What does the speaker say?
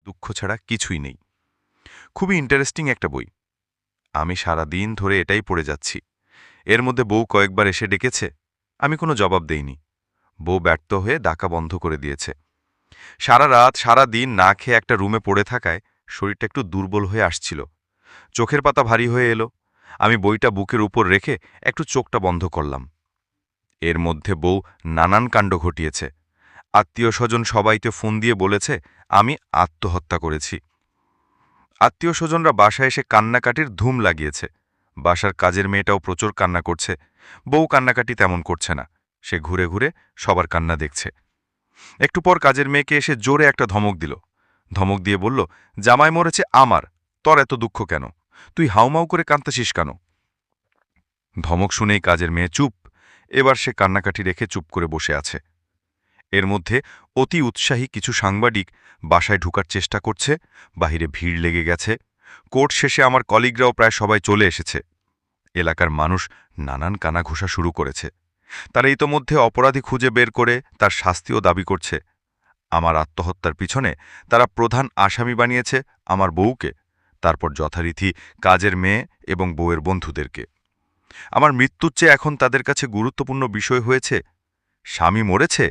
দুঃখ ছাড়া কিছুই নেই। খুবই ইন্টারেস্টিং একটা বই। আমি সারা দিন ধরে এটাই পড়ে যাচ্ছি। এর মধ্যে বউ কয়েকবার এসে ডেকেছে, আমি কোনো জবাব দেইনি। বউ ব্যর্থ হয়ে ডাকা বন্ধ করে দিয়েছে। সারা রাত সারা দিন না খেয়ে একটা রুমে পড়ে থাকায় শরীরটা একটু দুর্বল হয়ে আসছিল। চোখের পাতা ভারী হয়ে এলো। আমি বইটা বুকের উপর রেখে একটু চোখটা বন্ধ করলাম। এর মধ্যে বউ নানান কাণ্ড ঘটিয়েছে। আত্মীয় স্বজন সবাইকে ফোন দিয়ে বলেছে আমি আত্মহত্যা করেছি। আত্মীয় স্বজনরা বাসায় এসে কান্নাকাটির ধুম লাগিয়েছে। বাসার কাজের মেয়েটাও প্রচুর কান্না করছে। বউ কান্নাকাটি তেমন করছে না, সে ঘুরে ঘুরে সবার কান্না দেখছে। একটু পর কাজের মেয়েকে এসে জোরে একটা ধমক দিল। ধমক দিয়ে বলল, জামাই মরেছে আমার, তোর এত দুঃখ কেন? তুই হাউমাউ করে কাঁদতেছিস কেন? ধমক শুনেই কাজের মেয়ে চুপ। এবার সে কান্নাকাটি রেখে চুপ করে বসে আছে। এর মধ্যে অতি উৎসাহী কিছু সাংবাদিক বাসায় ঢুকার চেষ্টা করছে। বাহিরে ভিড় লেগে গেছে। কোর্ট শেষে আমার কলিগরাও প্রায় সবাই চলে এসেছে। এলাকার মানুষ নানান কানাঘুষা শুরু করেছে। তারা ইতোমধ্যে অপরাধী খুঁজে বের করে তার শাস্তিও দাবি করছে। আমার আত্মহত্যার পিছনে তারা প্রধান আসামি বানিয়েছে আমার বউকে, তারপর যথারীতি কাজের মেয়ে এবং বউয়ের বন্ধুদেরকে। আমার মৃত্যুর চেয়ে এখন তাদের কাছে গুরুত্বপূর্ণ বিষয় হয়েছে স্বামী মরেছে